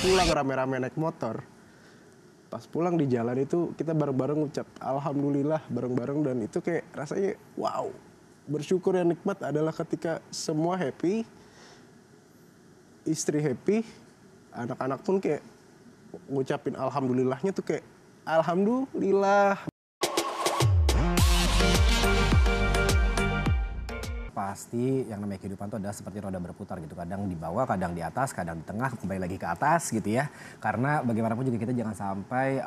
pulang rame-rame naik motor. Pas pulang di jalan itu kita bareng-bareng ngucap alhamdulillah bareng-bareng, dan itu kayak rasanya wow. Bersyukur yang nikmat adalah ketika semua happy, istri happy, anak-anak pun kayak ngucapin alhamdulillahnya tuh kayak alhamdulillah. Pasti yang namanya kehidupan itu adalah seperti roda berputar gitu. Kadang di bawah, kadang di atas, kadang di tengah, kembali lagi ke atas gitu ya. Karena bagaimanapun juga kita jangan sampai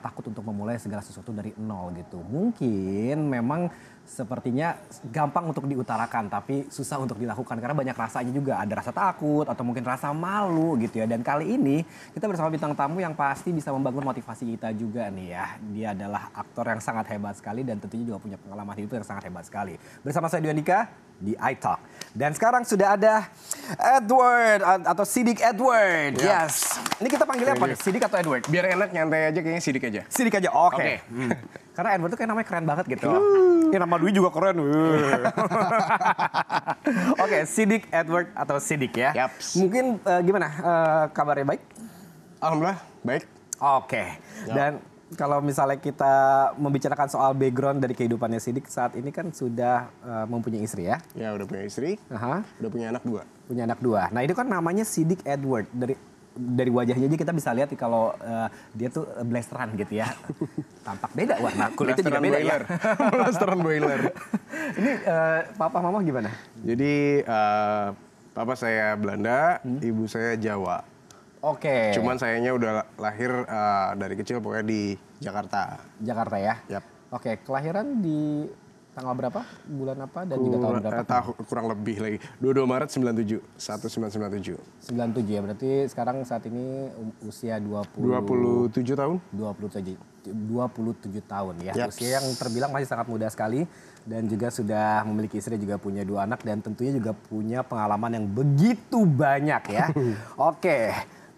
takut untuk memulai segala sesuatu dari nol gitu. Mungkin memang sepertinya gampang untuk diutarakan tapi susah untuk dilakukan karena banyak rasanya juga. Ada rasa takut atau mungkin rasa malu gitu ya. Dan kali ini kita bersama bintang tamu yang pasti bisa membangun motivasi kita juga nih ya. Dia adalah aktor yang sangat hebat sekali dan tentunya juga punya pengalaman hidup yang sangat hebat sekali. Bersama saya Dwi Andika di iTalk. Dan sekarang sudah ada Edward atau Siddiq Edward. Ya. Yes. Ini kita panggilnya apa nih? Siddiq atau Edward? Biar enak nyantai aja, kayaknya Siddiq aja. Siddiq aja, oke. Oke. Karena Edward tuh kayak namanya keren banget gitu. Ya nama Dwi juga keren. Oke, Siddiq Edward atau Siddiq ya. Yaps. Mungkin gimana kabarnya, baik? Alhamdulillah baik. Oke. Ya. Dan kalau misalnya kita membicarakan soal background dari kehidupannya Siddiq saat ini kan sudah mempunyai istri ya? Ya udah punya istri, udah punya anak 2. Punya anak 2. Nah itu kan namanya Siddiq Edward. Dari wajahnya aja kita bisa lihat kalau dia tuh blasteran gitu ya. Tampak beda warna kulitnya juga beda ya. Blasteran boiler. Ini papa mama gimana? Jadi papa saya Belanda, ibu saya Jawa. Oke. Cuman sayanya udah lahir dari kecil pokoknya di Jakarta. Jakarta ya? Yap. Oke, kelahiran di tanggal berapa? Bulan apa? Dan juga tahun berapa? Kurang lebih lagi. 22 Maret 97. 1997. 97 ya, berarti sekarang saat ini usia 27 tahun. 27 tahun ya. Yap. Usia yang terbilang masih sangat muda sekali. Dan juga sudah memiliki istri, juga punya 2 anak. Dan tentunya juga punya pengalaman yang begitu banyak ya. Oke.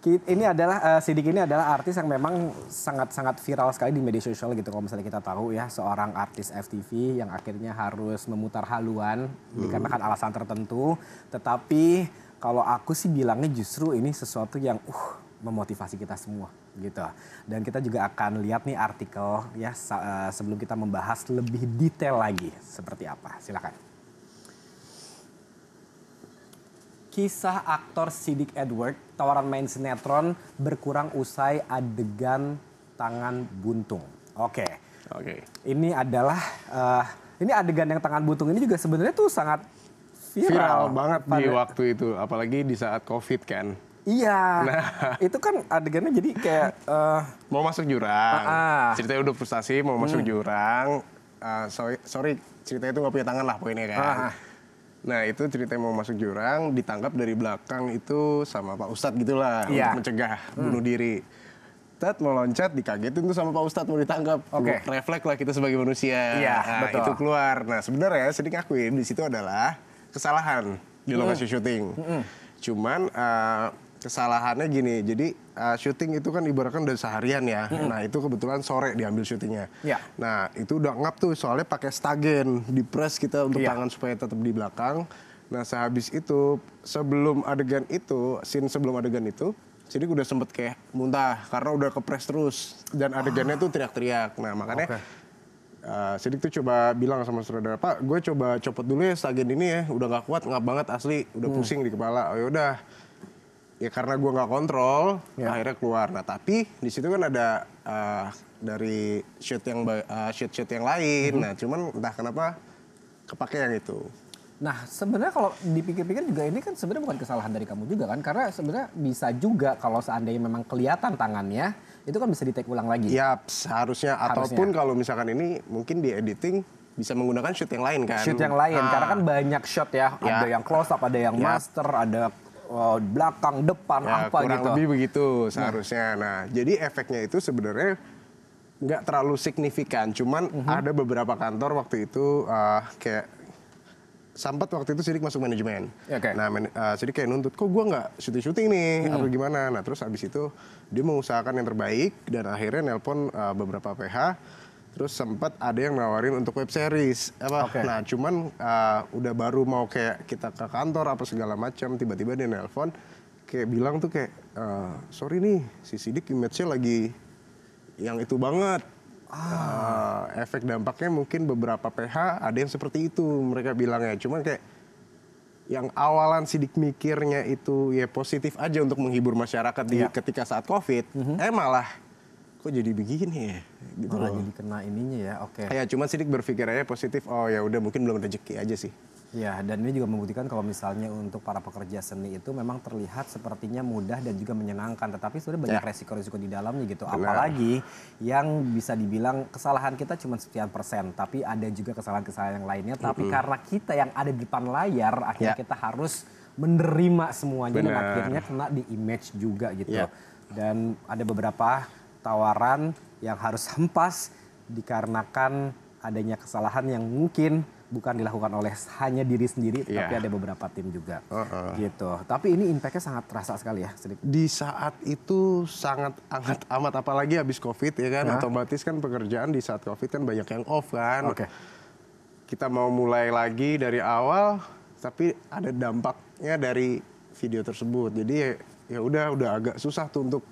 Ini adalah Siddiq ini adalah artis yang memang sangat-sangat viral sekali di media sosial gitu. Kalau misalnya kita tahu ya, seorang artis FTV yang akhirnya harus memutar haluan dikarenakan alasan tertentu. Tetapi kalau aku sih bilangnya justru ini sesuatu yang memotivasi kita semua gitu. Dan kita juga akan lihat nih artikel ya sebelum kita membahas lebih detail lagi seperti apa. Silakan. Kisah aktor Siddiq Edward, tawaran main sinetron berkurang usai adegan tangan buntung. Oke. Ini adalah ini adegan yang tangan buntung ini juga sebenarnya tuh sangat viral banget di waktu itu, apalagi di saat COVID kan. Iya. Nah, itu kan adegannya jadi kayak mau masuk jurang. Ceritanya udah frustasi mau masuk jurang. Sorry, ceritanya itu nggak punya tangan lah poinnya kan. Nah itu ceritanya mau masuk jurang, ditangkap dari belakang itu sama Pak Ustadz gitulah untuk mencegah bunuh diri. Mau loncat, dikagetin tuh sama Pak Ustadz mau ditangkap. Refleks lah kita sebagai manusia. Nah, itu keluar. Nah sebenarnya Siddiq akuin di situ adalah kesalahan di lokasi syuting. Cuman kesalahannya gini, jadi syuting itu kan ibaratkan udah seharian ya. Nah itu kebetulan sore diambil syutingnya. Nah itu udah ngap tuh soalnya pakai stagen, di press kita untuk tangan supaya tetap di belakang. Nah sehabis itu sebelum adegan itu, scene sebelum adegan itu, Siddiq udah sempet kayak muntah karena udah kepres terus dan adegannya tuh teriak-teriak. Nah makanya Siddiq tuh coba bilang sama saudara, Pak, gue coba copot dulu ya stagen ini ya, udah nggak kuat, ngap banget asli, udah pusing di kepala. Oh yaudah. Ya karena gue nggak kontrol, akhirnya keluar. Nah tapi di situ kan ada dari shoot yang lain. Nah cuman entah kenapa kepake yang itu. Nah sebenarnya kalau dipikir-pikir juga ini kan sebenarnya bukan kesalahan dari kamu juga kan? Karena sebenarnya bisa juga kalau seandainya memang kelihatan tangannya, itu kan bisa di-take ulang lagi. Yap, seharusnya. Ataupun kalau misalkan ini mungkin di editing bisa menggunakan shoot yang lain kan? Shoot yang lain, karena kan banyak shot ya. Ada yang close up, ada yang master, ada belakang, depan, apa kurang gitu. Lebih begitu seharusnya. Nah, jadi efeknya itu sebenarnya nggak terlalu signifikan. Cuman ada beberapa kantor waktu itu kayak sempat waktu itu Siddiq masuk manajemen. Nah, Siddiq kayak nuntut, kok gue nggak syuting nih, apa gimana? Nah, terus habis itu dia mengusahakan yang terbaik dan akhirnya nelpon beberapa PH. Terus sempat ada yang nawarin untuk web series. Nah cuman udah baru mau kayak kita ke kantor apa segala macam, tiba-tiba dia nelpon, kayak bilang tuh kayak, sorry nih si Sidik image-nya lagi yang itu banget. Efek dampaknya mungkin beberapa PH ada yang seperti itu mereka bilangnya. Cuman kayak yang awalan Sidik mikirnya itu ya positif aja untuk menghibur masyarakat ketika saat COVID, malah kok jadi begini ya gitu malah loh. jadi kena ininya ya. Oke. Ya cuman Sidik berpikir aja positif, oh ya udah mungkin belum rezeki aja sih. Ya, dan ini juga membuktikan kalau misalnya untuk para pekerja seni itu memang terlihat sepertinya mudah dan juga menyenangkan, tetapi sebenarnya banyak resiko-resiko di dalamnya gitu. Benar. Apalagi yang bisa dibilang kesalahan kita cuma sekian persen, tapi ada juga kesalahan-kesalahan yang lainnya. Tapi karena kita yang ada di depan layar, akhirnya kita harus menerima semuanya dan akhirnya kena di image juga gitu. Dan ada beberapa tawaran yang harus hempas dikarenakan adanya kesalahan yang mungkin bukan dilakukan oleh hanya diri sendiri, tapi ada beberapa tim juga, gitu. Tapi ini impact-nya sangat terasa sekali ya, Sidik. Di saat itu sangat amat apalagi habis COVID ya kan, otomatis kan pekerjaan di saat COVID kan banyak yang off kan. Kita mau mulai lagi dari awal, tapi ada dampaknya dari video tersebut. Jadi ya udah agak susah tuh untuk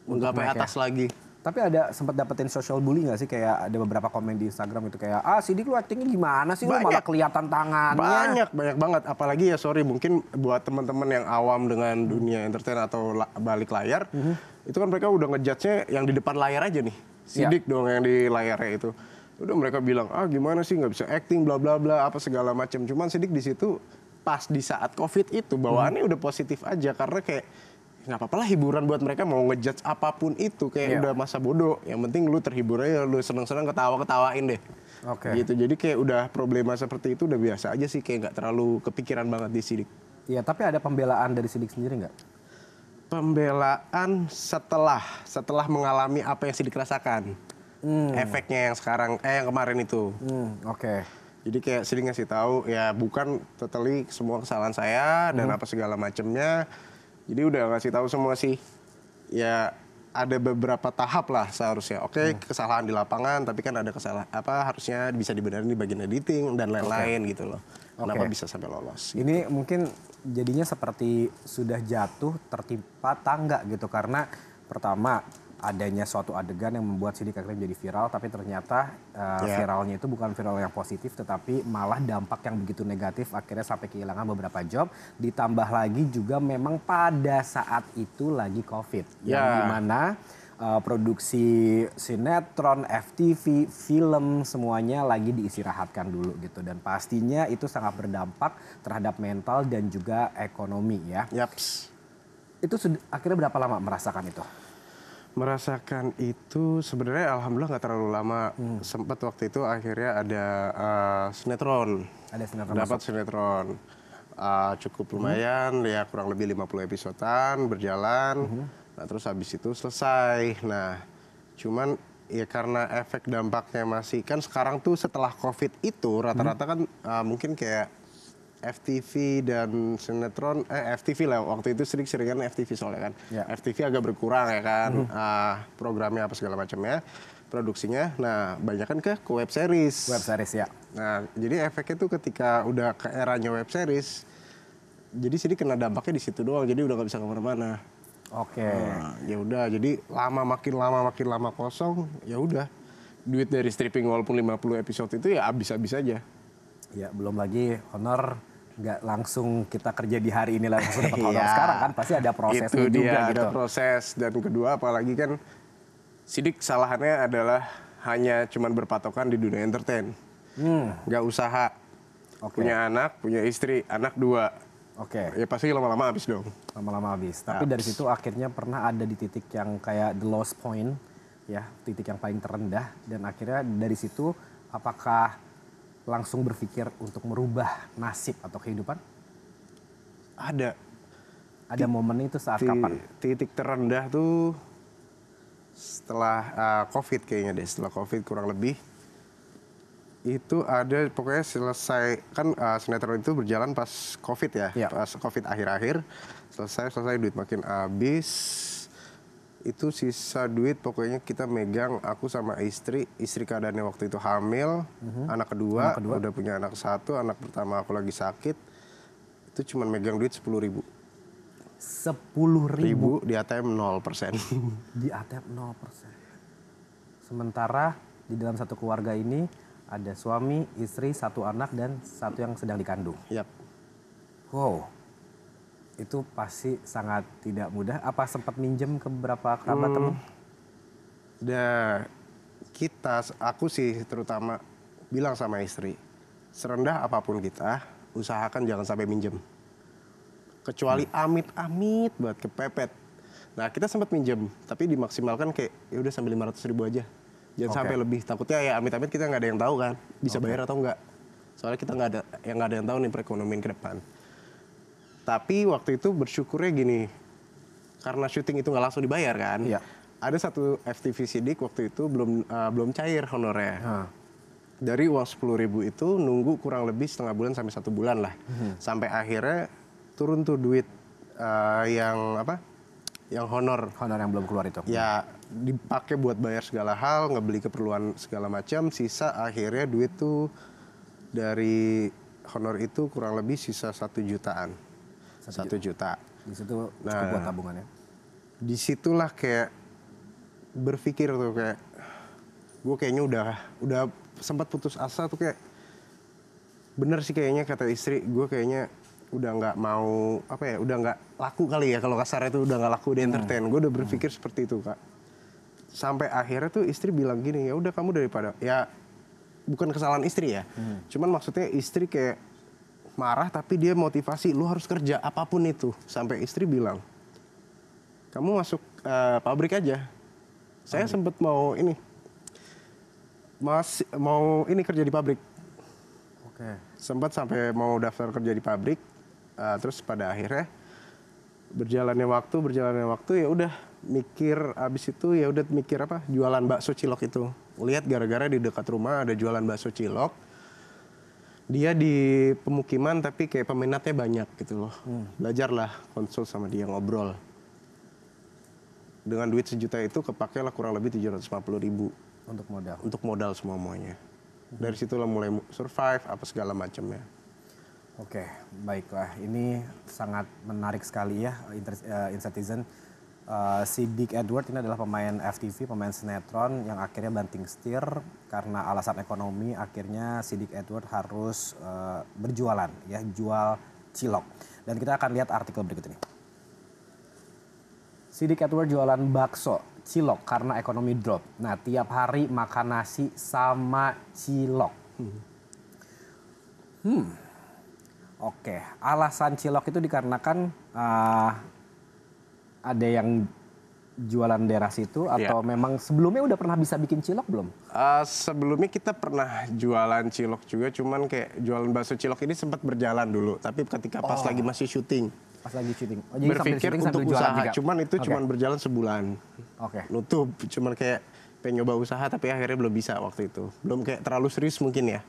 menggapai atas lagi. Tapi ada sempat dapetin social bully nggak sih? Kayak ada beberapa komen di Instagram itu kayak, Sidik lu actingnya gimana sih? Lu malah kelihatan tangannya. Banyak banget. Apalagi ya sorry mungkin buat teman-teman yang awam dengan dunia entertain atau balik layar, itu kan mereka udah ngejudge-nya yang di depan layar aja nih. Sidik dong yang di layarnya itu. Udah mereka bilang, gimana sih nggak bisa acting, bla bla bla, apa segala macam. Cuman Sidik di situ pas di saat COVID itu bawaannya udah positif aja karena kayak nggak apa-apa lah hiburan buat mereka mau ngejudge apapun itu kayak udah masa bodoh. Yang penting lu terhibur aja, lu seneng-seneng ketawa-ketawain deh. Gitu. Jadi kayak udah problema seperti itu udah biasa aja sih, kayak nggak terlalu kepikiran banget di Sidik. Iya, tapi ada pembelaan dari Sidik sendiri nggak? Pembelaan setelah mengalami apa yang Sidik rasakan. Efeknya yang sekarang yang kemarin itu. Jadi kayak Sidik ngasih tahu ya bukan totally semua kesalahan saya dan apa segala macamnya. Jadi udah ngasih tahu semua sih, ya ada beberapa tahap lah seharusnya. Kesalahan di lapangan, tapi kan ada kesalahan harusnya bisa dibenerin di bagian editing dan lain-lain gitu loh. Kenapa bisa sampai lolos? Gitu. Ini mungkin jadinya seperti sudah jatuh tertimpa tangga gitu karena pertama adanya suatu adegan yang membuat Sidik akhirnya menjadi viral, tapi ternyata viralnya itu bukan viral yang positif, tetapi malah dampak yang begitu negatif, akhirnya sampai kehilangan beberapa job. Ditambah lagi juga memang pada saat itu lagi COVID, yang dimana produksi sinetron, FTV, film semuanya lagi diistirahatkan dulu gitu, dan pastinya itu sangat berdampak terhadap mental dan juga ekonomi ya. Itu akhirnya berapa lama merasakan itu? Merasakan itu sebenarnya alhamdulillah nggak terlalu lama. Sempat waktu itu akhirnya ada sinetron. Dapat sinetron. Cukup lumayan, ya kurang lebih 50 episodean berjalan. Nah terus habis itu selesai. Nah cuman ya karena efek dampaknya masih, kan sekarang tuh setelah COVID itu rata-rata kan mungkin kayak FTV dan sinetron, FTV lah waktu itu sering-seringan FTV soalnya kan. FTV agak berkurang ya kan, programnya apa segala macamnya, produksinya. Nah banyak kan ke web series. Nah jadi efeknya tuh ketika udah ke eranya web series, jadi Sidik kena dampaknya di situ doang, jadi udah nggak bisa kemana-mana. Ya udah, jadi makin lama kosong, ya udah. Duit dari stripping walaupun 50 episode itu ya habis-habis aja. Ya belum lagi honor nggak langsung kita kerja di hari ini langsung dapat honor sekarang kan, pasti ada prosesnya itu juga dia, gitu. Ada proses, dan kedua apalagi kan Sidik kesalahannya adalah hanya cuman berpatokan di dunia entertain, nggak usaha, punya anak, punya istri, anak 2. Ya pasti lama-lama habis dong. Tapi dari situ akhirnya pernah ada di titik yang kayak the lowest point ya, titik yang paling terendah, dan akhirnya dari situ apakah langsung berpikir untuk merubah nasib atau kehidupan? Ada momen itu saat kapan? Titik terendah tuh setelah COVID kayaknya deh, setelah COVID kurang lebih. Itu ada pokoknya selesai, kan sinetron itu berjalan pas COVID ya, pas COVID akhir-akhir. Selesai duit makin habis. Itu sisa duit pokoknya kita megang, aku sama istri keadaannya waktu itu hamil, anak kedua, udah punya anak 1, anak pertama aku lagi sakit, itu cuma megang duit 10.000. 10.000 di ATM 0%. Di ATM 0%. Sementara di dalam satu keluarga ini ada suami, istri, 1 anak dan 1 yang sedang dikandung. Yap. Wow, itu pasti sangat tidak mudah. Apa sempat minjem ke beberapa kerabat teman? Aku sih terutama bilang sama istri, serendah apapun kita, usahakan jangan sampai minjem. Kecuali amit-amit buat kepepet. Nah kita sempat minjem, tapi dimaksimalkan kayak ya udah sampai 500.000 aja. Jangan sampai lebih. Takutnya ya amit-amit kita nggak ada yang tahu kan, bisa bayar atau enggak. Soalnya kita nggak ada yang tahu nih perekonomian ke depan. Tapi waktu itu bersyukurnya gini, karena syuting itu nggak langsung dibayar kan. Iya. Ada satu FTV sidik waktu itu belum cair honornya. Dari uang 10.000 itu nunggu kurang lebih setengah bulan sampai 1 bulan lah. Sampai akhirnya turun tuh duit yang honor. Honor yang belum keluar itu. Ya dipakai buat bayar segala hal, ngebeli keperluan segala macam. Sisa akhirnya duit tuh dari honor itu kurang lebih sisa 1 jutaan. 1 juta. Di situ cukup buat tabungannya. Disitulah kayak berpikir tuh kayak gue kayaknya udah sempat putus asa tuh kayak bener sih kayaknya kata istri gue kayaknya udah nggak mau udah nggak laku kali ya kalau kasar itu udah nggak laku di entertain. Gue udah berpikir seperti itu Kak. Sampai akhirnya tuh istri bilang gini, ya udah kamu daripada ya bukan kesalahan istri ya. Cuman maksudnya istri kayak marah tapi dia motivasi lu harus kerja apapun itu. Sampai istri bilang kamu masuk pabrik aja. Saya sempat mau kerja di pabrik. Sempat sampai mau daftar kerja di pabrik. Terus pada akhirnya berjalannya waktu ya udah mikir abis itu ya udah mikir jualan bakso cilok itu. Lihat gara-gara di dekat rumah ada jualan bakso cilok. Dia di pemukiman tapi kayak peminatnya banyak gitu loh. Belajarlah konsul sama dia ngobrol. Dengan duit 1 juta itu kepakailah kurang lebih 750.000 untuk modal semuanya. Dari situlah mulai survive apa segala macamnya. Oke, baiklah. Ini sangat menarik sekali ya, Insightizens. Siddiq Edward ini adalah pemain FTV, pemain sinetron yang akhirnya banting setir karena alasan ekonomi. Akhirnya Siddiq Edward harus berjualan, ya, jual cilok. Dan kita akan lihat artikel berikut ini. Siddiq Edward jualan bakso cilok karena ekonomi drop. Nah, tiap hari makan nasi sama cilok. Oke, alasan cilok itu dikarenakan ada yang jualan daerah situ atau memang sebelumnya udah pernah bisa bikin cilok belum? Sebelumnya kita pernah jualan cilok juga, cuman kayak jualan bakso cilok ini sempat berjalan dulu. Tapi ketika pas lagi masih syuting. Pas lagi syuting. Oh, jadi berpikir untuk usaha, cuman itu cuman berjalan sebulan. Nutup, cuman kayak pengen nyoba usaha tapi akhirnya belum bisa waktu itu. Belum kayak terlalu serius mungkin ya.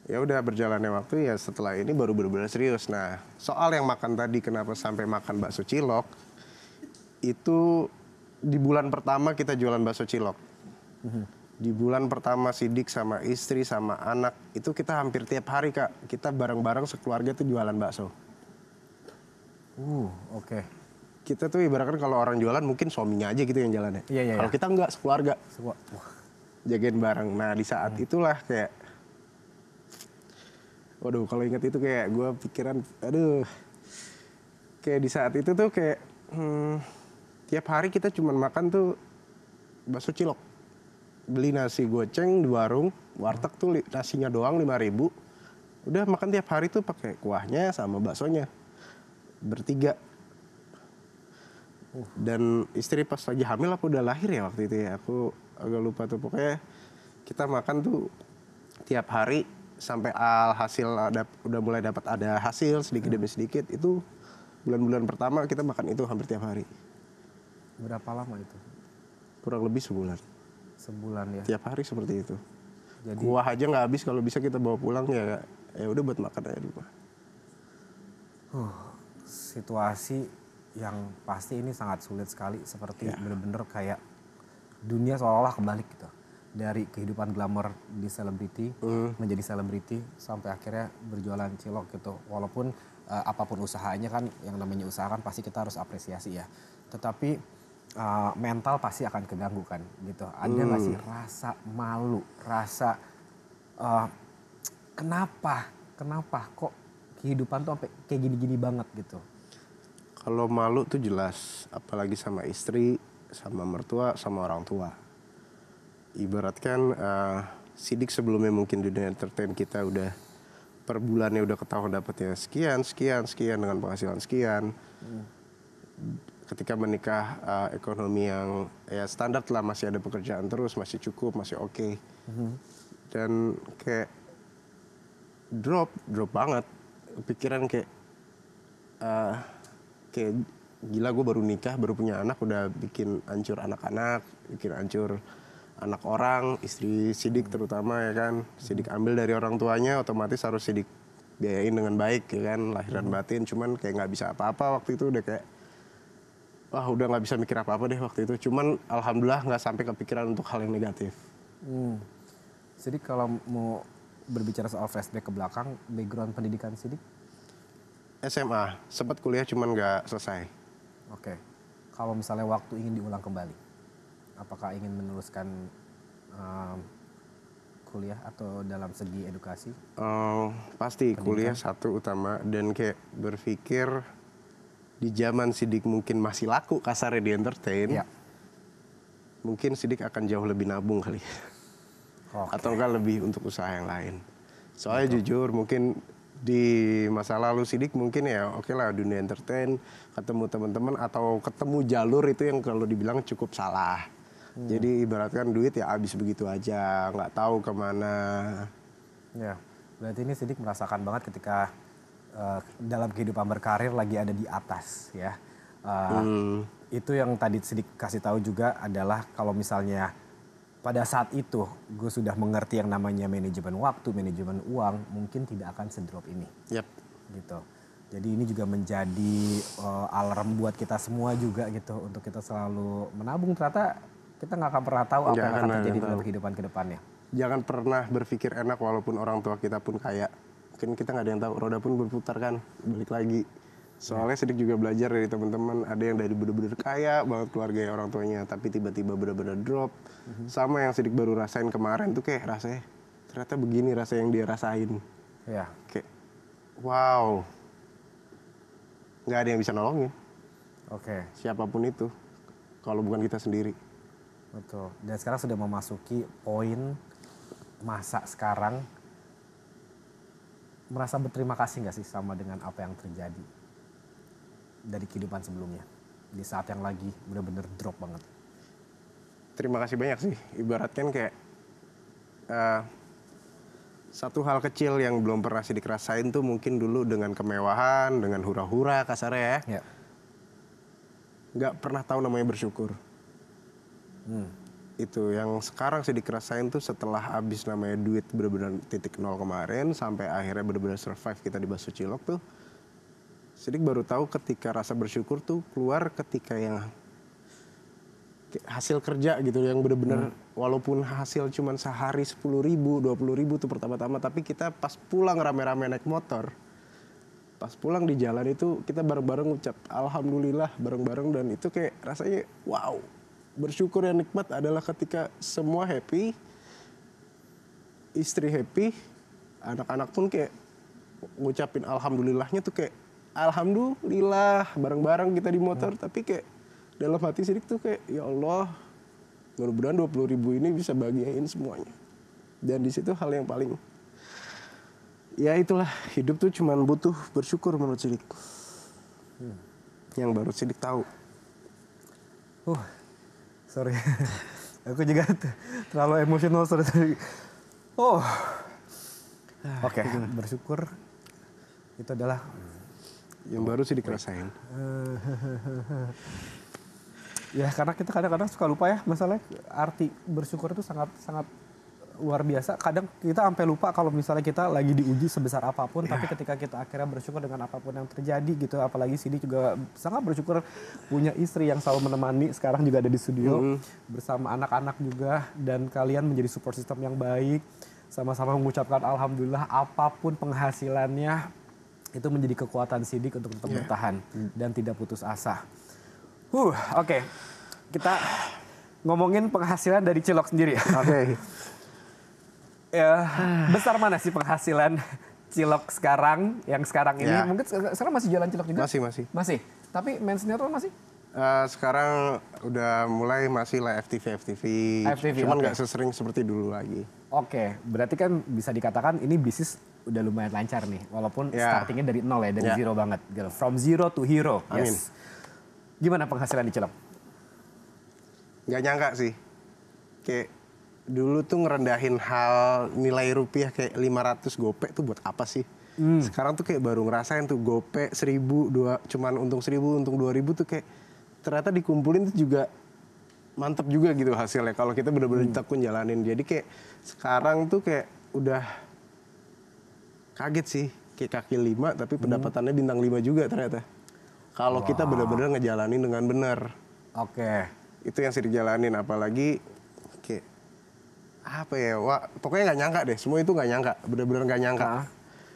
Ya udah berjalannya waktu ya setelah ini baru benar-benar serius. Nah, soal yang makan tadi kenapa sampai makan bakso cilok, itu di bulan pertama kita jualan bakso cilok. Di bulan pertama Siddiq sama istri sama anak itu kita hampir tiap hari Kak. Kita bareng-bareng sekeluarga tuh jualan bakso. Kita tuh ibaratkan kalau orang jualan mungkin suaminya aja gitu yang jalannya. Kalau kita enggak, sekeluarga. Jagain bareng. Nah di saat itulah kayak waduh, kalau ingat itu kayak gue pikiran, kayak di saat itu tuh kayak tiap hari kita cuma makan tuh bakso cilok. Beli nasi goceng di warung, warteg tuh nasinya doang 5.000. Udah makan tiap hari tuh pakai kuahnya sama baksonya. Bertiga. Dan istri pas lagi hamil apa udah lahir ya waktu itu ya. Aku agak lupa tuh, pokoknya kita makan tuh tiap hari. Sampai hasil udah mulai dapat ada hasil sedikit demi sedikit. Itu bulan-bulan pertama kita makan itu hampir tiap hari. Berapa lama itu? Kurang lebih sebulan. Sebulan ya? Tiap hari seperti itu. Jadi, kuah aja nggak habis, kalau bisa kita bawa pulang ya udah buat makan aja dulu. Situasi yang pasti ini sangat sulit sekali. Seperti bener-bener kayak dunia seolah-olah kebalik gitu. Dari kehidupan glamor di selebriti menjadi selebriti sampai akhirnya berjualan cilok gitu. Walaupun apapun usahanya kan, yang namanya usaha kan pasti kita harus apresiasi ya. Tetapi mental pasti akan keganggu kan gitu. Ada nggak sih rasa malu, rasa kenapa kok kehidupan tuh sampai kayak gini-gini banget gitu? Kalau malu tuh jelas, apalagi sama istri, sama mertua, sama orang tua. Ibaratkan Sidik sebelumnya mungkin di dunia entertain kita udah per bulannya udah ketahuan dapatnya sekian dengan penghasilan sekian. Ketika menikah ekonomi yang ya standar lah, masih ada pekerjaan terus, masih cukup, masih oke. Dan kayak drop banget. Pikiran kayak gila, gue baru nikah, baru punya anak, udah bikin hancur anak-anak, bikin hancur anak orang, istri Sidik terutama ya kan. Sidik ambil dari orang tuanya, otomatis harus Sidik biayain dengan baik ya kan, lahiran batin. Cuman kayak nggak bisa apa-apa waktu itu, udah kayak wah udah nggak bisa mikir apa-apa deh waktu itu. Cuman alhamdulillah nggak sampai kepikiran untuk hal yang negatif. Sidik kalau mau berbicara soal flashback ke belakang, background pendidikan Sidik? SMA, sempat kuliah cuman nggak selesai. Oke. Kalau misalnya waktu ingin diulang kembali, apakah ingin meneruskan kuliah atau dalam segi edukasi? Pasti kuliah satu utama, dan kayak berpikir di zaman Sidik mungkin masih laku kasarnya di entertain, mungkin Sidik akan jauh lebih nabung kali. Atau enggak lebih untuk usaha yang lain. Soalnya jujur mungkin di masa lalu Sidik mungkin ya oke lah dunia entertain, ketemu teman-teman atau ketemu jalur itu yang kalau dibilang cukup salah. Jadi ibaratkan duit ya habis begitu aja, nggak tahu kemana. Ya, berarti ini Sidik merasakan banget ketika dalam kehidupan berkarir lagi ada di atas ya. Itu yang tadi Sidik kasih tahu juga adalah kalau misalnya pada saat itu gue sudah mengerti yang namanya manajemen waktu, manajemen uang, mungkin tidak akan sedrop ini. Gitu. Jadi ini juga menjadi alarm buat kita semua juga gitu, untuk kita selalu menabung. Ternyata kita nggak akan pernah tahu apa yang akan terjadi dalam kehidupan ke depannya. Jangan pernah berpikir enak walaupun orang tua kita pun kaya. Mungkin kita nggak ada yang tahu, roda pun berputar kan, balik lagi. Soalnya Sidik juga belajar dari teman-teman, ada yang dari bener-bener kaya banget keluarga orang tuanya, tapi tiba-tiba bener-bener drop. Sama yang Sidik baru rasain kemarin tuh kayak rasanya, ternyata begini rasa yang dia rasain. Kayak wow, nggak ada yang bisa nolongin. Siapapun itu, kalau bukan kita sendiri. Betul. Dan sekarang sudah memasuki poin masa sekarang, merasa berterima kasih nggak sih sama dengan apa yang terjadi dari kehidupan sebelumnya, di saat yang lagi benar-benar drop banget? Terima kasih banyak sih. Ibaratkan kayak satu hal kecil yang belum pernah Sidik rasain tuh mungkin dulu dengan kemewahan, dengan hura-hura kasarnya ya. Nggak pernah tahu namanya bersyukur. Itu yang sekarang Sidik rasain tuh setelah habis namanya duit benar-benar titik nol kemarin, sampai akhirnya benar-benar survive kita di Bakso Cilok tuh. Sidik baru tahu ketika rasa bersyukur tuh keluar ketika yang hasil kerja gitu, yang bener-bener walaupun hasil cuma sehari 10.000, 20.000 tuh pertama-tama, tapi kita pas pulang rame-rame naik motor, pas pulang di jalan itu kita bareng-bareng ngucap alhamdulillah bareng-bareng, dan itu kayak rasanya wow, bersyukur yang nikmat adalah ketika semua happy, istri happy, anak-anak pun kayak ngucapin alhamdulillahnya tuh kayak alhamdulillah bareng-bareng kita di motor. Tapi kayak dalam hati Sidik tuh kayak ya Allah, mudah-mudahan 20.000 ini bisa bagiain semuanya. Dan di situ hal yang paling ya itulah, hidup tuh cuman butuh bersyukur menurut Sidik. Yang baru Sidik tahu. Sorry, aku juga terlalu emosional tadi. Oke, bersyukur itu adalah yang baru Sidik rasain. Ya karena kita kadang-kadang suka lupa ya, masalahnya arti bersyukur itu sangat luar biasa. Kadang kita sampai lupa kalau misalnya kita lagi diuji sebesar apapun, tapi ketika kita akhirnya bersyukur dengan apapun yang terjadi gitu. Apalagi Sidik juga sangat bersyukur punya istri yang selalu menemani, sekarang juga ada di studio bersama anak-anak juga, dan kalian menjadi support system yang baik, sama-sama mengucapkan alhamdulillah apapun penghasilannya Itu menjadi kekuatan Sidik untuk tetap bertahan dan tidak putus asa. Oke. Kita ngomongin penghasilan dari cilok sendiri. Oke. Ya, besar mana sih penghasilan cilok sekarang yang sekarang ini? Mungkin sekarang masih jualan cilok juga? Masih. Tapi main sinetron masih? Sekarang udah mulai masih lah FTV, cuman nggak sesering seperti dulu lagi. Oke, berarti kan bisa dikatakan ini bisnis udah lumayan lancar nih, walaupun startingnya dari nol ya, dari zero banget, gitu. From zero to hero. Amin. Yes. Gimana penghasilan di cilok? Nggak nyangka sih, kayak dulu tuh ngerendahin hal nilai rupiah kayak 500 gopek tuh buat apa sih? Sekarang tuh kayak baru ngerasain tuh gopek 1.000, cuman untung 1.000, untung 2.000 tuh kayak ternyata dikumpulin tuh juga mantep juga gitu hasilnya kalau kita bener-bener ditekun jalanin. Jadi kayak sekarang tuh kayak udah kaget sih, kayak kaki 5 tapi pendapatannya bintang 5 juga ternyata. Kalau kita bener-bener ngejalanin dengan bener. Oke. Itu yang sering dijalanin, apalagi kayak apa ya, pokoknya nggak nyangka deh, semua itu nggak nyangka, bener-bener nggak nyangka.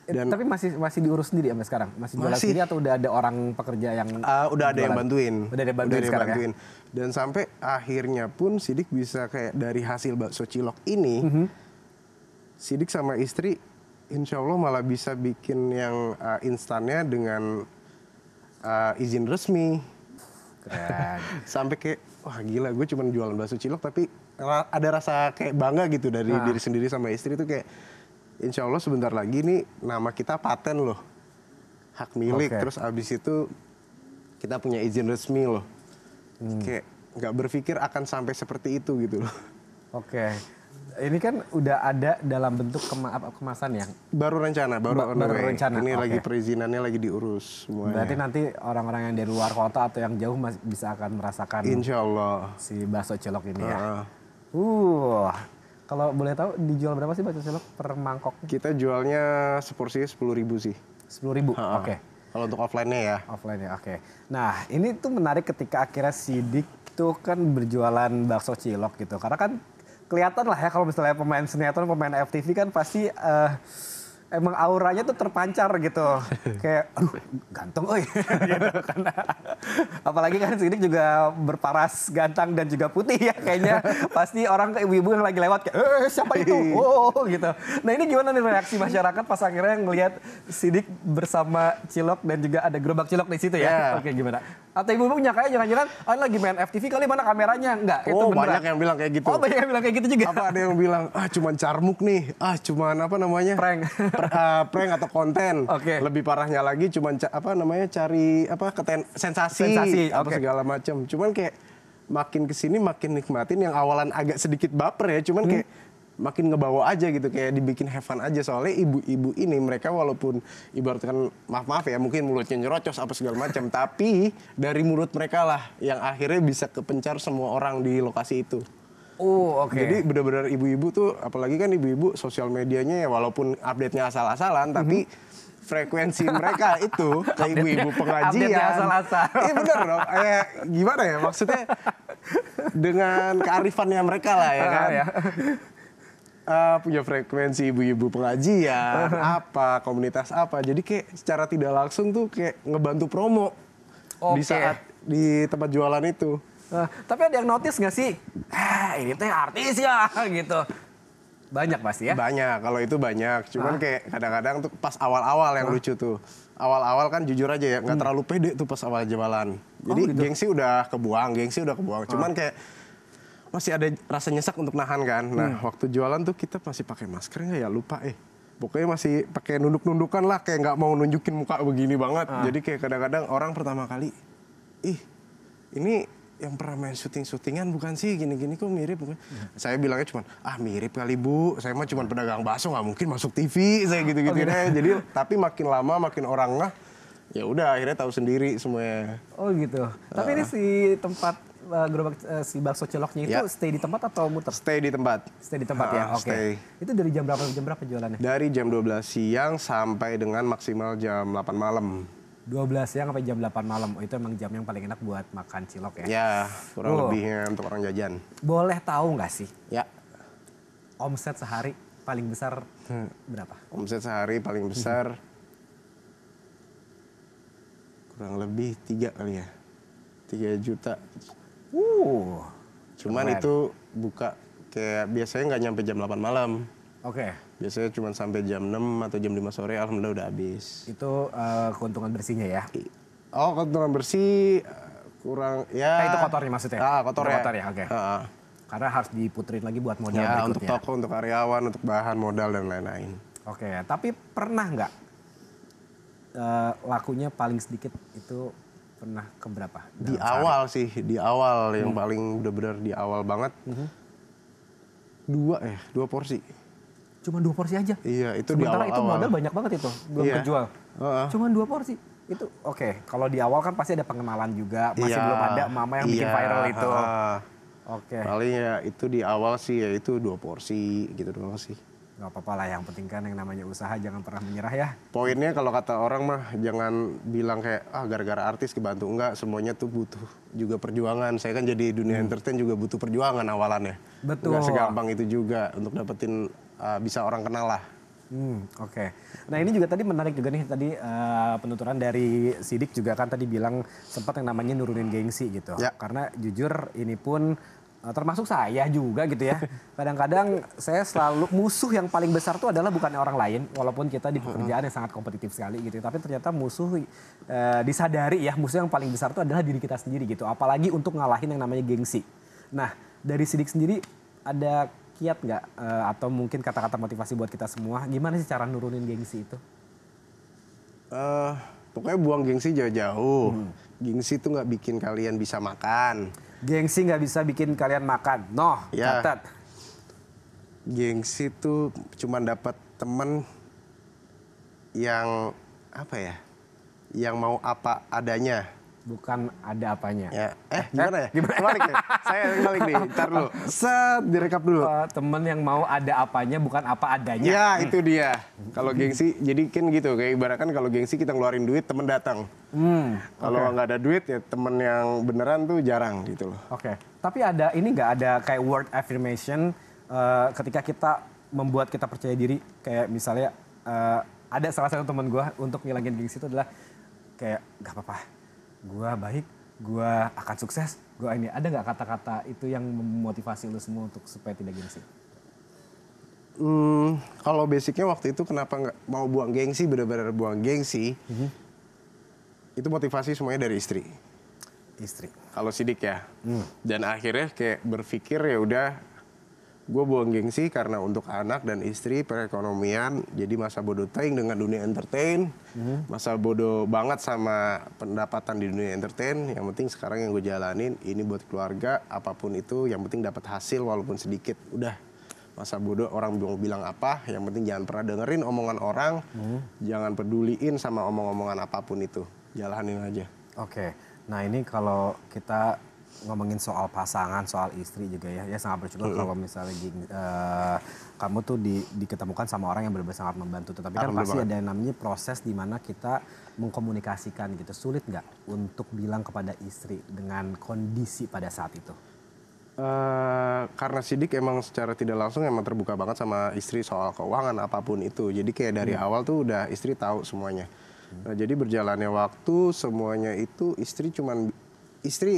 Dan tapi masih diurus sendiri sampai sekarang? Masih jualan sendiri atau udah ada orang pekerja yang udah ada yang bantuin. Udah ada yang bantuin sekarang ya? Dan sampai akhirnya pun Sidik bisa kayak dari hasil bakso cilok ini, Sidik sama istri insya Allah malah bisa bikin yang instannya dengan izin resmi. Keren. Sampai kayak, wah gila gue cuma jualan bakso cilok tapi ada rasa kayak bangga gitu dari diri sendiri sama istri tuh kayak, insya Allah sebentar lagi nih nama kita paten loh, hak milik. Terus abis itu kita punya izin resmi loh. Kayak nggak berpikir akan sampai seperti itu gitu loh. Oke. Ini kan udah ada dalam bentuk kemasan ya? Baru rencana, baru rencana. Ini lagi perizinannya lagi diurus semuanya. Berarti nanti orang-orang yang dari luar kota atau yang jauh bisa akan merasakan insya Allah si bakso cilok ini ya. Kalau boleh tahu dijual berapa sih bakso cilok per mangkok? Kita jualnya seporsinya 10.000 sih. 10.000, oke. Kalau untuk offline-nya ya. Offline-nya, oke. Nah, ini tuh menarik ketika akhirnya Sidik tuh kan berjualan bakso cilok gitu. Karena kan kelihatan lah ya kalau misalnya pemain sinetron, pemain FTV kan pasti emang auranya tuh terpancar gitu. Kayak, aduh ganteng gitu kan. Apalagi kan Sidik juga berparas ganteng dan juga putih ya kayaknya. Pasti orang ibu-ibu yang lagi lewat kayak, siapa itu? Gitu. Nah ini gimana nih reaksi masyarakat pas akhirnya ngelihat Sidik bersama cilok dan juga ada gerobak cilok di situ ya? Oke, gimana? Atau ibu-ibu nyangkanya jangan-jangan lagi main FTV kali, mana kameranya? Enggak, itu beneran. Banyak yang bilang kayak gitu. Oh, banyak yang bilang kayak gitu juga. Apa ada yang bilang, cuman carmuk nih, cuman apa namanya? Prank atau konten. Lebih parahnya lagi cuman cari sensasi atau segala macam. Cuman kayak makin kesini makin nikmatin yang awalan agak sedikit baper ya, cuman kayak makin ngebawa aja gitu, kayak dibikin have fun aja. Soalnya ibu-ibu ini mereka walaupun ibaratkan maaf ya mungkin mulutnya nyerocos apa segala macam, tapi dari mulut mereka lah yang akhirnya bisa kepencar semua orang di lokasi itu. Jadi benar-benar ibu-ibu tuh, apalagi kan ibu-ibu sosial medianya ya walaupun update-nya asal-asalan, tapi frekuensi mereka itu kayak ibu-ibu pengajian. Update-nya asal-asal. Iya benar dong. Gimana ya maksudnya, dengan kearifannya mereka lah ya kan. Punya frekuensi ibu-ibu pengajian, komunitas apa. Jadi kayak secara tidak langsung tuh kayak ngebantu promo di saat di tempat jualan itu. Tapi ada yang notice nggak sih? Ini teh artis ya gitu. Banyak pasti ya? Banyak, kalau itu banyak. Cuman kayak kadang-kadang tuh pas awal-awal yang lucu tuh. Awal-awal kan jujur aja ya, nggak terlalu pede tuh pas awal jualan. Jadi gitu? gengsi udah kebuang. Cuman kayak masih ada rasa nyesek untuk nahan kan. Nah waktu jualan tuh kita masih pakai masker nggak ya? Lupa pokoknya masih pakai nunduk-nundukan lah, kayak nggak mau nunjukin muka begini banget. Jadi kayak kadang-kadang orang pertama kali, ini yang pernah main syuting-syutingan bukan sih, gini-gini kok mirip bukan? Saya bilangnya cuma, mirip kali Bu, saya mah cuma pedagang bakso, nggak mungkin masuk TV, saya gitu-gitu deh. Jadi tapi makin lama makin orang ya udah akhirnya tahu sendiri semuanya. Oh gitu. Tapi ini si tempat gerobak si bakso ciloknya itu stay di tempat atau muter? Stay di tempat. Stay di tempat ya, oke. Itu dari jam berapa jualannya? Dari jam 12 siang sampai dengan maksimal jam 8 malam. 12 siang sampai jam 8 malam. Itu emang jam yang paling enak buat makan cilok ya? Ya, kurang lebihnya untuk orang jajan. Boleh tahu nggak sih? Ya. Omset sehari paling besar berapa? Omset sehari paling besar kurang lebih 3 kali ya. 3 juta. Cuman keren. itu buka kayak biasanya nggak nyampe jam 8 malam. Oke. Biasanya cuma sampai jam 6 atau jam 5 sore, alhamdulillah udah habis. Itu keuntungan bersihnya ya? Oh, keuntungan bersih kurang ya. Itu kotornya maksudnya? Kotor itu ya. kotor ya, oke. Karena harus diputerin lagi buat modal Ya, berikutnya. untuk toko, untuk karyawan, untuk bahan modal dan lain-lain. Oke, tapi pernah nggak lakunya paling sedikit itu pernah ke berapa? Di awal sih, di awal yang paling benar-benar di awal banget. 2 porsi. Cuma 2 porsi aja? Iya, itu sementara di awal-awal. itu modal banyak banget itu, belum kejual. Cuma 2 porsi. Itu oke. Kalau di awal kan pasti ada pengenalan juga, masih belum ada mama yang bikin viral itu. Oke. Paling ya itu di awal sih ya itu 2 porsi gitu doang sih. Gak apa-apa lah, yang penting kan yang namanya usaha jangan pernah menyerah ya. Poinnya kalau kata orang mah jangan bilang kayak gara-gara artis kebantu, enggak, semuanya tuh butuh juga perjuangan. Saya kan jadi dunia entertain juga butuh perjuangan awalannya. Betul. Enggak segampang itu juga untuk dapetin bisa orang kenal lah. Oke. Nah ini juga tadi menarik juga nih tadi penuturan dari Sidik juga kan tadi bilang sempat yang namanya nurunin gengsi gitu. Ya. Karena jujur ini pun termasuk saya juga gitu ya. Kadang-kadang saya selalu musuh yang paling besar tuh adalah bukan orang lain. Walaupun kita di pekerjaan yang sangat kompetitif sekali gitu. Tapi ternyata musuh disadari ya, musuh yang paling besar tuh adalah diri kita sendiri gitu. Apalagi untuk ngalahin yang namanya gengsi. Nah dari Sidik sendiri ada kiat nggak atau mungkin kata-kata motivasi buat kita semua? Gimana sih cara nurunin gengsi itu? Pokoknya buang gengsi jauh-jauh. Gengsi tuh nggak bikin kalian bisa makan. Gengsi nggak bisa bikin kalian makan. Ya. Catat. Gengsi tuh cuma dapat temen yang apa ya? Yang mau apa adanya. Bukan ada apanya. Ya. Gimana ya? Kebalik ya? Saya kebalik nih. Ntar dulu. Direkap dulu. Temen yang mau ada apanya bukan apa adanya. Ya, itu dia. Kalau gengsi, jadi kan gitu. Kayak ibaratkan kalau gengsi kita ngeluarin duit, temen datang. Kalau nggak ada duit, ya temen yang beneran tuh jarang gitu loh. Oke. Tapi ada ini nggak ada kayak word affirmation ketika kita membuat kita percaya diri. Kayak misalnya ada salah satu teman gue untuk ngilangin gengsi itu adalah kayak nggak apa-apa. Gue baik, gue akan sukses, gue ini. Ada nggak kata-kata itu yang memotivasi lu semua untuk supaya tidak gengsi? Kalau basicnya waktu itu kenapa nggak mau buang gengsi, benar-benar buang gengsi, itu motivasi semuanya dari istri. Istri. Kalau Sidik ya. Dan akhirnya kayak berpikir ya udah, gue buang gengsi karena untuk anak dan istri, perekonomian. Jadi masa bodoh taing dengan dunia entertain. Masa bodoh banget sama pendapatan di dunia entertain. Yang penting sekarang yang gue jalanin ini buat keluarga. Apapun itu yang penting dapat hasil walaupun sedikit. Udah, masa bodoh orang mau bilang apa. Yang penting jangan pernah dengerin omongan orang. Jangan peduliin sama omong-omongan apapun itu. Jalanin aja. Oke. Nah ini kalau kita ngomongin soal pasangan, soal istri juga ya sangat bersyukur kalau misalnya kamu tuh diketemukan sama orang yang benar-benar sangat membantu. Tetapi kan pasti ada yang namanya proses di mana kita mengkomunikasikan gitu. Sulit nggak untuk bilang kepada istri dengan kondisi pada saat itu? Karena Sidik emang secara tidak langsung emang terbuka banget sama istri soal keuangan apapun itu. Jadi kayak dari awal tuh udah istri tahu semuanya. Nah, jadi berjalannya waktu semuanya itu istri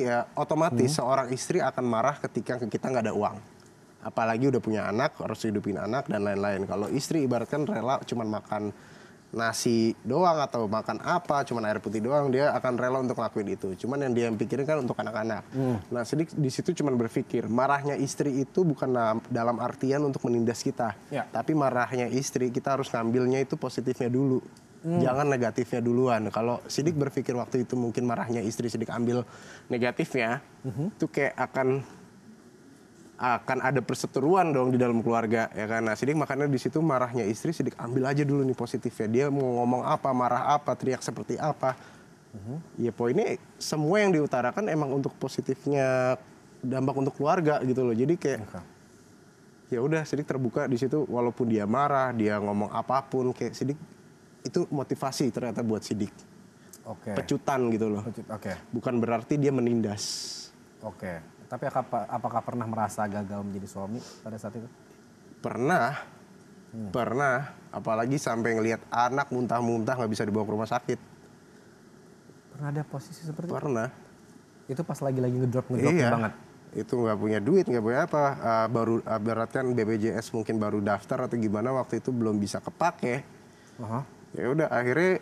ya otomatis seorang istri akan marah ketika kita nggak ada uang. Apalagi udah punya anak, harus hidupin anak dan lain-lain. Kalau istri ibaratkan rela cuman makan nasi doang atau makan apa, cuman air putih doang, dia akan rela untuk ngelakuin itu. Cuman yang dia pikirin kan untuk anak-anak. Nah, Sidik di situ cuman berpikir, marahnya istri itu bukan dalam artian untuk menindas kita. Tapi marahnya istri, kita harus ngambilnya itu positifnya dulu. Jangan negatifnya duluan. Kalau Sidik berpikir waktu itu mungkin marahnya istri, Sidik ambil negatifnya, itu kayak akan ada perseteruan dong di dalam keluarga, ya kan? Nah, Sidik makanya di situ marahnya istri, Sidik ambil aja dulu nih positifnya. Dia mau ngomong apa, marah apa, teriak seperti apa. Ya poinnya semua yang diutarakan emang untuk positifnya, dampak untuk keluarga gitu loh. Jadi kayak ya udah Sidik terbuka di situ, walaupun dia marah, dia ngomong apapun, kayak Sidik itu motivasi ternyata buat Sidik. Pecutan gitu loh. Bukan berarti dia menindas. Tapi apakah pernah merasa gagal menjadi suami pada saat itu? Pernah. Apalagi sampai ngelihat anak muntah-muntah nggak bisa dibawa ke rumah sakit. Pernah ada posisi seperti itu? Pernah. Itu pas lagi ngedrop Iya. banget? Itu nggak punya duit, nggak punya apa. Baru beratkan BPJS mungkin baru daftar atau gimana, waktu itu belum bisa kepake. Ya udah akhirnya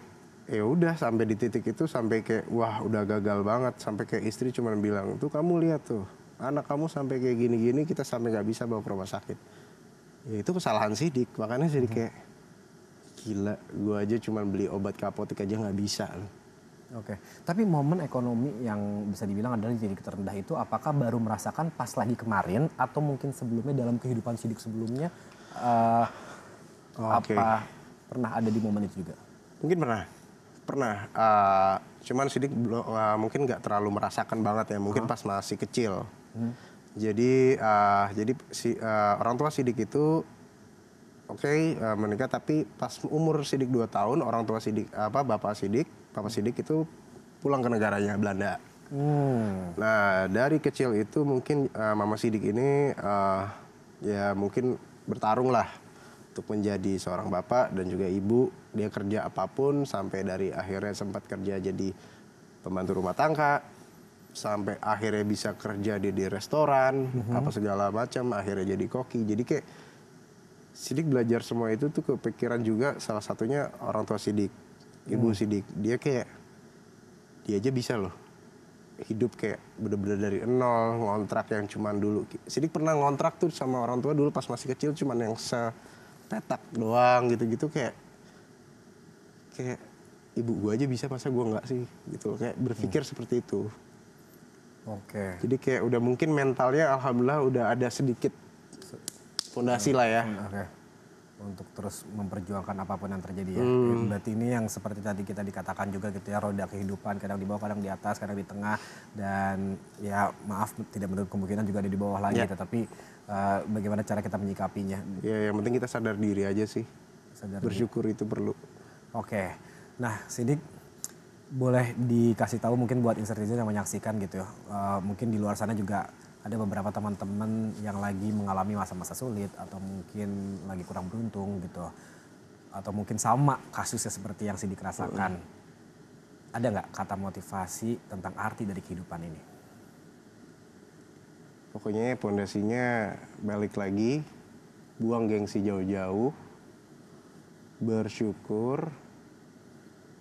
ya udah sampai di titik itu, sampai kayak wah udah gagal banget, sampai kayak istri cuma bilang tuh kamu lihat tuh anak kamu sampai kayak gini-gini, kita sampai nggak bisa bawa ke rumah sakit. Ya itu kesalahan Sidik, makanya Sidik kayak gila, gue aja cuma beli obat ke apotek aja nggak bisa loh. Oke, tapi momen ekonomi yang bisa dibilang adalah jadi terendah itu apakah baru merasakan pas lagi kemarin atau mungkin sebelumnya dalam kehidupan Sidik sebelumnya apa pernah ada di momen itu juga? Mungkin pernah. Cuman Sidik mungkin nggak terlalu merasakan banget ya, mungkin pas masih kecil. Jadi orang tua Sidik itu menikah, tapi pas umur Sidik 2 tahun orang tua Sidik Papa Sidik itu pulang ke negaranya Belanda. Nah dari kecil itu mungkin Mama Sidik ini ya mungkin bertarung lah untuk menjadi seorang bapak dan juga ibu. Dia kerja apapun sampai dari akhirnya sempat kerja jadi pembantu rumah tangga, sampai akhirnya bisa kerja di restoran apa segala macam, akhirnya jadi koki. Jadi kayak Sidik belajar semua itu tuh kepikiran juga, salah satunya orang tua Sidik, ibu Sidik. Dia aja bisa loh hidup kayak bener-bener dari nol, ngontrak yang cuman dulu. Sidik pernah ngontrak tuh sama orang tua dulu pas masih kecil, cuman yang setetak doang gitu-gitu, kayak ibu gue aja bisa, masa gue nggak sih gitu, kayak berpikir seperti itu. Jadi kayak udah mungkin mentalnya alhamdulillah udah ada sedikit fondasi lah ya. Untuk terus memperjuangkan apapun yang terjadi ya. Berarti ini yang seperti tadi kita dikatakan juga gitu ya, roda kehidupan kadang di bawah, kadang di atas, kadang di tengah, dan ya maaf tidak menutup kemungkinan juga ada di bawah lagi, tetapi bagaimana cara kita menyikapinya. Ya yang penting kita sadar diri aja sih. Bersyukur itu perlu. Nah Sidik, boleh dikasih tahu mungkin buat Insertizen yang menyaksikan gitu ya, mungkin di luar sana juga ada beberapa teman-teman yang lagi mengalami masa-masa sulit atau mungkin lagi kurang beruntung gitu, atau mungkin sama kasusnya seperti yang Sidik rasakan. Ada nggak kata motivasi tentang arti dari kehidupan ini? Pokoknya pondasinya balik lagi, buang gengsi jauh-jauh, bersyukur,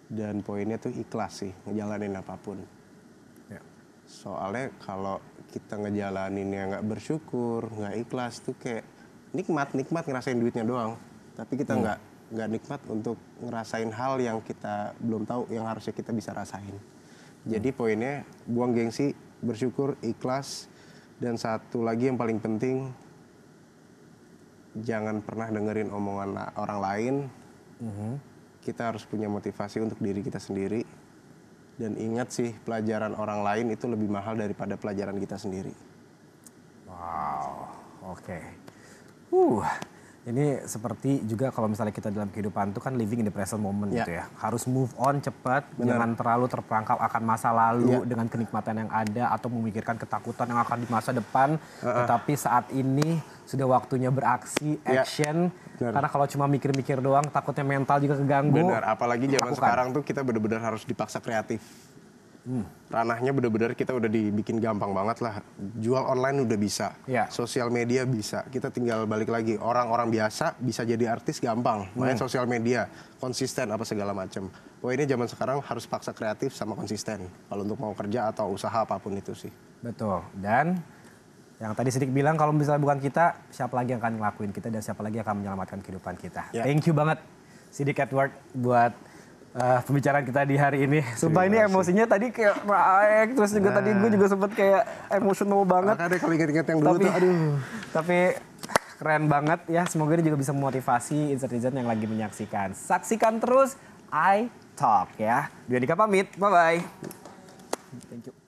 dan poinnya tuh ikhlas sih ngejalanin apapun. Soalnya kalau kita ngejalaninnya nggak bersyukur, nggak ikhlas tuh kayak nikmat ngerasain duitnya doang, tapi kita nggak nikmat untuk ngerasain hal yang kita belum tahu yang harusnya kita bisa rasain. Jadi poinnya buang gengsi, bersyukur, ikhlas, dan satu lagi yang paling penting, jangan pernah dengerin omongan orang lain. Kita harus punya motivasi untuk diri kita sendiri. Dan ingat sih, pelajaran orang lain itu lebih mahal daripada pelajaran kita sendiri. Wow, ini seperti juga kalau misalnya kita dalam kehidupan itu kan living in the present moment gitu ya. Harus move on cepat, jangan terlalu terperangkap akan masa lalu dengan kenikmatan yang ada atau memikirkan ketakutan yang akan di masa depan. Tetapi saat ini sudah waktunya beraksi, action. Karena kalau cuma mikir-mikir doang takutnya mental juga keganggu. Benar, apalagi zaman sekarang tuh kita benar-benar harus dipaksa kreatif. Ranahnya benar-benar kita udah dibikin gampang banget lah. Jual online udah bisa, sosial media bisa. Kita tinggal balik lagi, orang-orang biasa bisa jadi artis gampang. Main sosial media, konsisten apa segala macam. Ini zaman sekarang harus paksa kreatif sama konsisten. Kalau untuk mau kerja atau usaha apapun itu sih. Betul, dan yang tadi Sidik bilang kalau misalnya bukan kita, siapa lagi yang akan ngelakuin kita dan siapa lagi yang akan menyelamatkan kehidupan kita. Thank you banget Sidik Edward buat pembicaraan kita di hari ini. Sumpah ini emosinya tadi kayak naik, terus juga tadi gue juga sempet kayak emosional banget. Makanya kalau ingat-ingat yang dulu tuh aduh. Tapi keren banget ya, semoga ini juga bisa memotivasi Insertizen yang lagi menyaksikan. Saksikan terus I Talk ya. Dwi Andika pamit, bye-bye. Thank you.